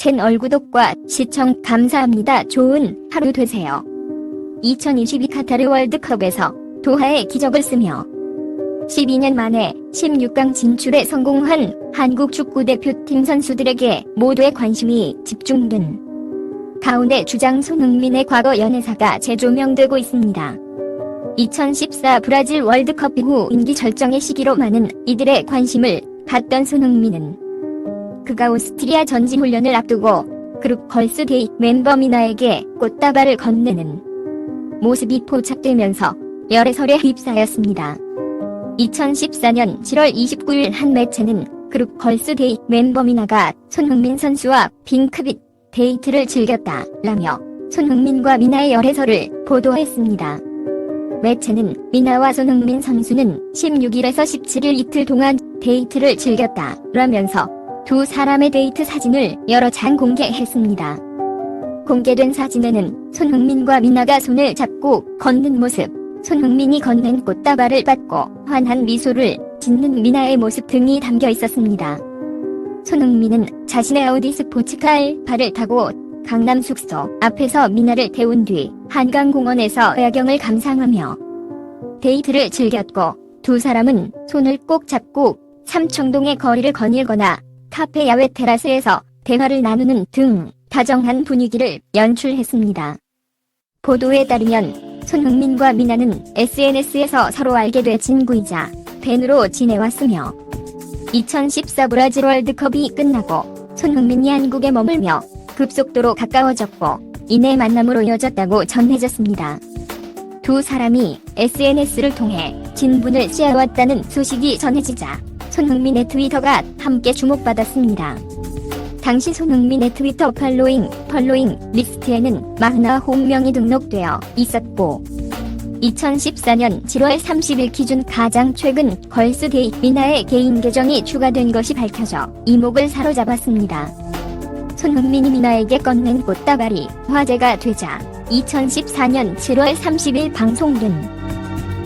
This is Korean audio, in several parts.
채널 구독과 시청 감사합니다. 좋은 하루 되세요. 2022 카타르 월드컵에서 도하의 기적을 쓰며 12년 만에 16강 진출에 성공한 한국 축구대표팀 선수들에게 모두의 관심이 집중된 가운데 주장 손흥민의 과거 연애사가 재조명되고 있습니다. 2014 브라질 월드컵 이후 임기 절정의 시기로 많은 이들의 관심을 받던 손흥민은 그가 오스트리아 전지 훈련을 앞두고 그룹 걸스데이 멤버 미나에게 꽃다발을 건네는 모습이 포착되면서 열애설에 휩싸였습니다. 2014년 7월 29일 한 매체는 그룹 걸스데이 멤버 미나가 손흥민 선수와 핑크빛 데이트를 즐겼다 라며 손흥민과 미나의 열애설을 보도했습니다. 매체는 미나와 손흥민 선수는 16일에서 17일 이틀 동안 데이트를 즐겼다 라면서 두 사람의 데이트 사진을 여러 장 공개했습니다. 공개된 사진에는 손흥민과 미나가 손을 잡고 걷는 모습, 손흥민이 건넨 꽃다발을 받고 환한 미소를 짓는 미나의 모습 등이 담겨 있었습니다. 손흥민은 자신의 아우디 스포츠카 발을 타고 강남 숙소 앞에서 미나를 태운 뒤 한강공원에서 야경을 감상하며 데이트를 즐겼고 두 사람은 손을 꼭 잡고 삼청동의 거리를 거닐거나 카페 야외 테라스에서 대화를 나누는 등 다정한 분위기를 연출했습니다. 보도에 따르면 손흥민과 미나는 SNS에서 서로 알게 돼 친구이자 팬으로 지내왔으며 2014 브라질 월드컵이 끝나고 손흥민이 한국에 머물며 급속도로 가까워졌고 이내 만남으로 이어졌다고 전해졌습니다. 두 사람이 SNS를 통해 친분을 쌓아왔다는 소식이 전해지자 손흥민의 트위터가 함께 주목받았습니다. 당시 손흥민의 트위터 팔로잉 리스트에는 49명이 등록되어 있었고 2014년 7월 30일 기준 가장 최근 걸스데이 미나의 개인 계정이 추가된 것이 밝혀져 이목을 사로잡았습니다. 손흥민이 미나에게 건넨 꽃다발이 화제가 되자 2014년 7월 30일 방송된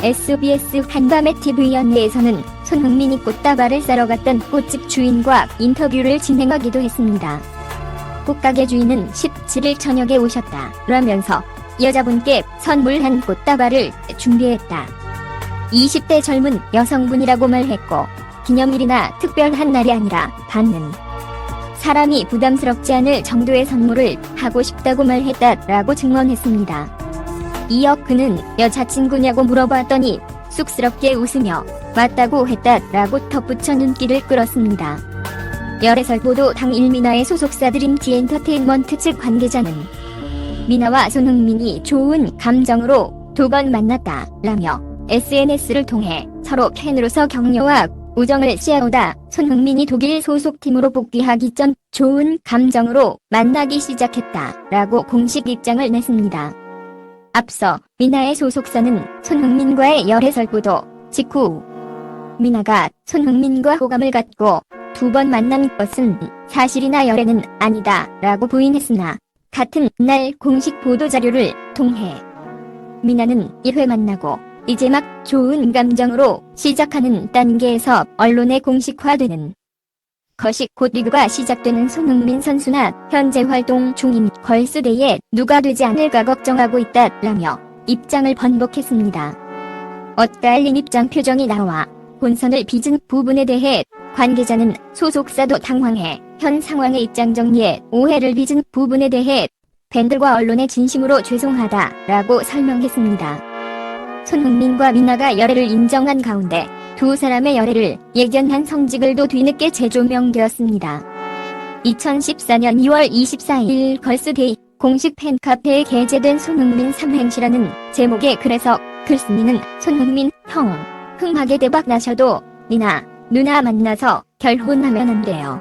SBS 한밤의 TV 연예에서는 손흥민이 꽃다발을 사러 갔던 꽃집 주인과 인터뷰를 진행하기도 했습니다. 꽃가게 주인은 17일 저녁에 오셨다 라면서 여자분께 선물한 꽃다발을 준비했다. 20대 젊은 여성분이라고 말했고 기념일이나 특별한 날이 아니라 받는 사람이 부담스럽지 않을 정도의 선물을 하고 싶다고 말했다라고 증언했습니다. 이어 그는 여자친구냐고 물어봤더니 쑥스럽게 웃으며 맞다고 했다라고 덧붙여 눈길을 끌었습니다. 열애설 보도 당일 미나의 소속사 드림티 엔터테인먼트 측 관계자는 미나와 손흥민이 좋은 감정으로 두 번 만났다 라며 SNS를 통해 서로 팬으로서 격려와 우정을 쌓아오다 손흥민이 독일 소속팀으로 복귀하기 전 좋은 감정으로 만나기 시작했다 라고 공식 입장을 냈습니다. 앞서 미나의 소속사는 손흥민과의 열애설 보도 직후 미나가 손흥민과 호감을 갖고 두 번 만난 것은 사실이나 열애는 아니다 라고 부인했으나 같은 날 공식 보도자료를 통해 미나는 1회 만나고 이제 막 좋은 감정으로 시작하는 단계에서 언론에 공식화되는 것이 곧 리그가 시작되는 손흥민 선수나 현재 활동 중인 걸스데이에 누가 되지 않을까 걱정하고 있다라며 입장을 번복했습니다. 엇갈린 입장 표정이 나와 본선을 빚은 부분에 대해 관계자는 소속사도 당황해 현 상황의 입장 정리에 오해를 빚은 부분에 대해 팬들과 언론에 진심으로 죄송하다라고 설명했습니다. 손흥민과 미나가 열애를 인정한 가운데 두 사람의 열애를 예견한 성지글도 뒤늦게 재조명되었습니다. 2014년 2월 24일 걸스데이 공식 팬카페에 게재된 손흥민 삼행시라는 제목의 글에서 글쓴이는 손흥민 형 흥하게 대박 나셔도 미나 누나 만나서 결혼하면 안 돼요.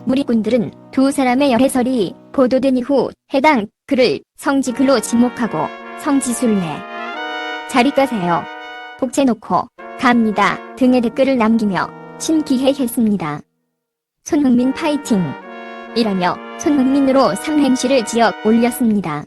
무리꾼들은 두 사람의 열애설이 보도된 이후 해당 글을 성지글로 지목하고 성지순례 자리 가세요 복채놓고 갑니다 등의 댓글을 남기며 신기해했습니다. 손흥민 파이팅! 이라며 손흥민으로 삼행시를 지어 올렸습니다.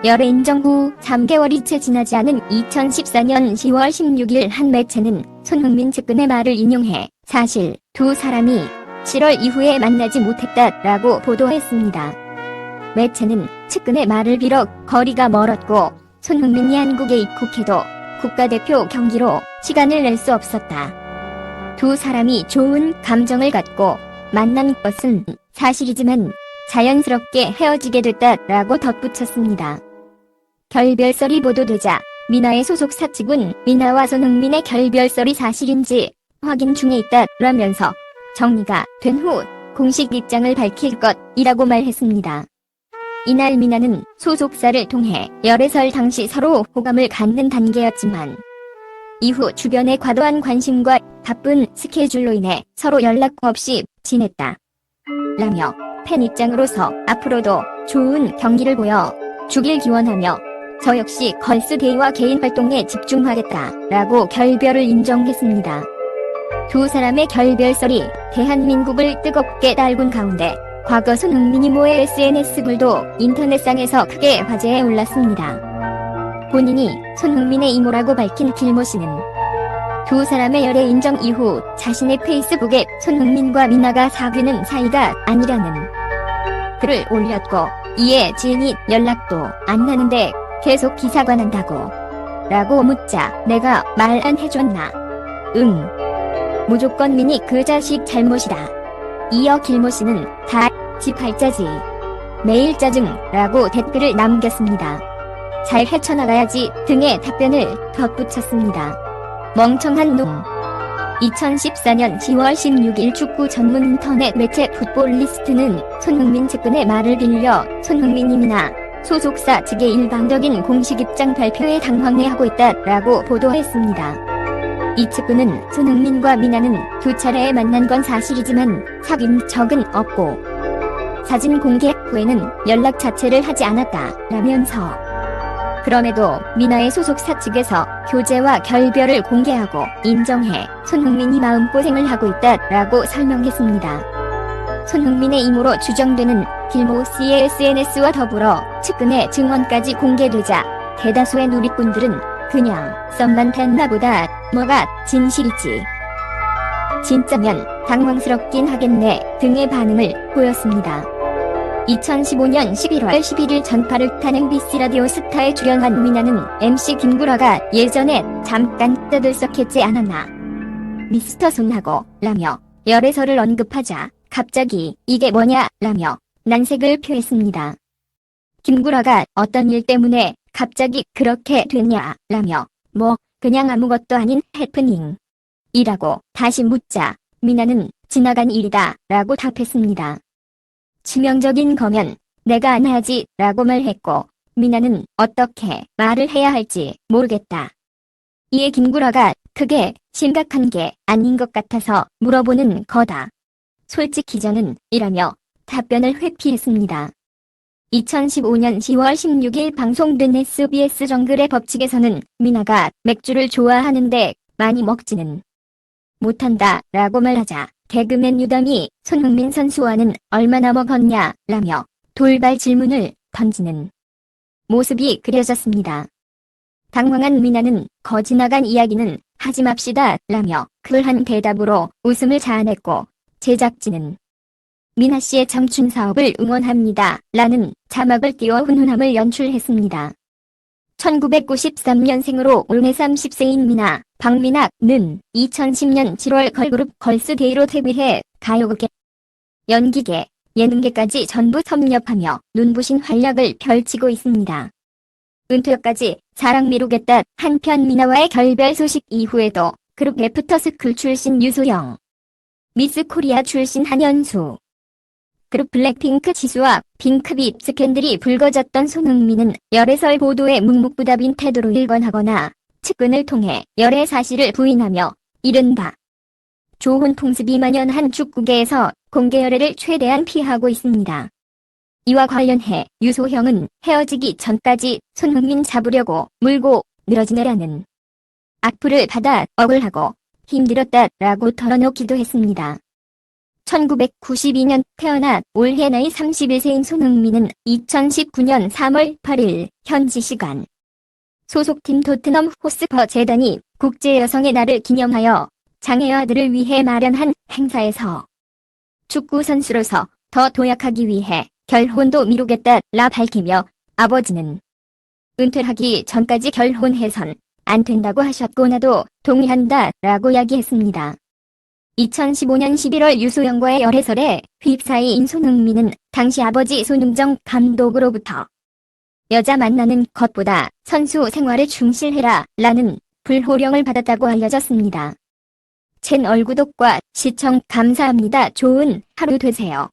열애 인정 후 3개월이 채 지나지 않은 2014년 10월 16일 한 매체는 손흥민 측근의 말을 인용해 사실 두 사람이 7월 이후에 만나지 못했다라고 보도했습니다. 매체는 측근의 말을 빌어 거리가 멀었고 손흥민이 한국에 입국해도 국가대표 경기로 시간을 낼 수 없었다. 두 사람이 좋은 감정을 갖고 만난 것은 사실이지만 자연스럽게 헤어지게 됐다라고 덧붙였습니다. 결별설이 보도되자 미나의 소속사 측은 미나와 손흥민의 결별설이 사실인지 확인 중에 있다라면서 정리가 된 후 공식 입장을 밝힐 것이라고 말했습니다. 이날 미나는 소속사를 통해 열애설 당시 서로 호감을 갖는 단계였지만 이후 주변의 과도한 관심과 바쁜 스케줄로 인해 서로 연락 없이 지냈다. 라며 팬 입장으로서 앞으로도 좋은 경기를 보여 주길 기원하며 저 역시 걸스데이와 개인 활동에 집중하겠다라고 결별을 인정했습니다. 두 사람의 결별설이 대한민국을 뜨겁게 달군 가운데 과거 손흥민 이모의 SNS 글도 인터넷상에서 크게 화제에 올랐습니다. 본인이 손흥민의 이모라고 밝힌 길모 씨는 두 사람의 열애 인정 이후 자신의 페이스북에 손흥민과 미나가 사귀는 사이가 아니라는 글을 올렸고 이에 지인이 연락도 안 나는데 계속 기사가 난다고 라고 묻자 내가 말 안 해줬나? 응. 무조건 민이 그 자식 잘못이다. 이어 길모 씨는 다 지 팔자지. 매일 짜증라고 댓글을 남겼습니다. 잘 헤쳐나가야지 등의 답변을 덧붙였습니다. 멍청한 놈. 2014년 10월 16일 축구 전문 인터넷 매체 풋볼리스트는 손흥민 측근의 말을 빌려 손흥민이 미나 소속사 측의 일방적인 공식 입장 발표에 당황해하고 있다라고 보도했습니다. 이 측근은 손흥민과 미나는 두 차례 만난 건 사실이지만 사귄 적은 없고 사진 공개 후에는 연락 자체를 하지 않았다라면서 그럼에도 미나의 소속사 측에서 교제와 결별을 공개하고 인정해 손흥민이 마음고생을 하고 있다라고 설명했습니다. 손흥민의 이모로 추정되는 길모 씨의 SNS와 더불어 측근의 증언까지 공개되자 대다수의 누리꾼들은 그냥 썸만 탔나 보다 뭐가 진실이지 진짜면 당황스럽긴 하겠네 등의 반응을 보였습니다. 2015년 11월 11일 전파를 탄 MBC 라디오 스타에 출연한 미나는 MC 김구라가 예전에 잠깐 떠들썩했지 않았나. 미스터 손하고 라며 열애설을 언급하자 갑자기 이게 뭐냐 라며 난색을 표했습니다. 김구라가 어떤 일 때문에 갑자기 그렇게 됐냐 라며 뭐 그냥 아무것도 아닌 해프닝 이라고 다시 묻자 미나는 지나간 일이다 라고 답했습니다. 치명적인 거면 내가 안 하지 라고 말했고 미나는 어떻게 말을 해야 할지 모르겠다. 이에 김구라가 그게 심각한 게 아닌 것 같아서 물어보는 거다. 솔직히 저는 이라며 답변을 회피했습니다. 2015년 10월 16일 방송된 SBS 정글의 법칙에서는 미나가 맥주를 좋아하는데 많이 먹지는 못한다 라고 말하자 개그맨 유담이 손흥민 선수와는 얼마나 먹었냐 라며 돌발 질문을 던지는 모습이 그려졌습니다. 당황한 미나는 거지나간 이야기는 하지 맙시다 라며 쿨한 대답으로 웃음을 자아냈고 제작진은 미나 씨의 청춘 사업을 응원합니다 라는 자막을 띄워 훈훈함을 연출했습니다. 1993년생으로 올해 30세인 미나, 박미나는 2010년 7월 걸그룹 걸스데이로 데뷔해 가요계, 연기계, 예능계까지 전부 섭렵하며 눈부신 활약을 펼치고 있습니다. 은퇴까지 사랑 미루겠다 한편 미나와의 결별 소식 이후에도 그룹 애프터스쿨 출신 유소영, 미스 코리아 출신 한현수, 그룹 블랙핑크 지수와 핑크빛 스캔들이 불거졌던 손흥민은 열애설 보도에 묵묵부답인 태도로 일관하거나 측근을 통해 열애 사실을 부인하며 이른바 좋은 풍습이 만연한 축구계에서 공개 열애를 최대한 피하고 있습니다. 이와 관련해 유소형은 헤어지기 전까지 손흥민 잡으려고 물고 늘어지네라는 악플을 받아 억울하고 힘들었다라고 털어놓기도 했습니다. 1992년 태어나 올해 나이 31세인 손흥민은 2019년 3월 8일 현지 시간 소속팀 토트넘 호스퍼 재단이 국제 여성의 날을 기념하여 장애 아들을 위해 마련한 행사에서 축구 선수로서 더 도약하기 위해 결혼도 미루겠다 라 밝히며 아버지는 은퇴하기 전까지 결혼해선 안 된다고 하셨고 나도 동의한다 라고 이야기했습니다. 2015년 11월 유소영과의 열애설에 휩싸인 손흥민은 당시 아버지 손흥정 감독으로부터 여자 만나는 것보다 선수 생활에 충실해라 라는 불호령을 받았다고 알려졌습니다. 채널 구독과 시청 감사합니다. 좋은 하루 되세요.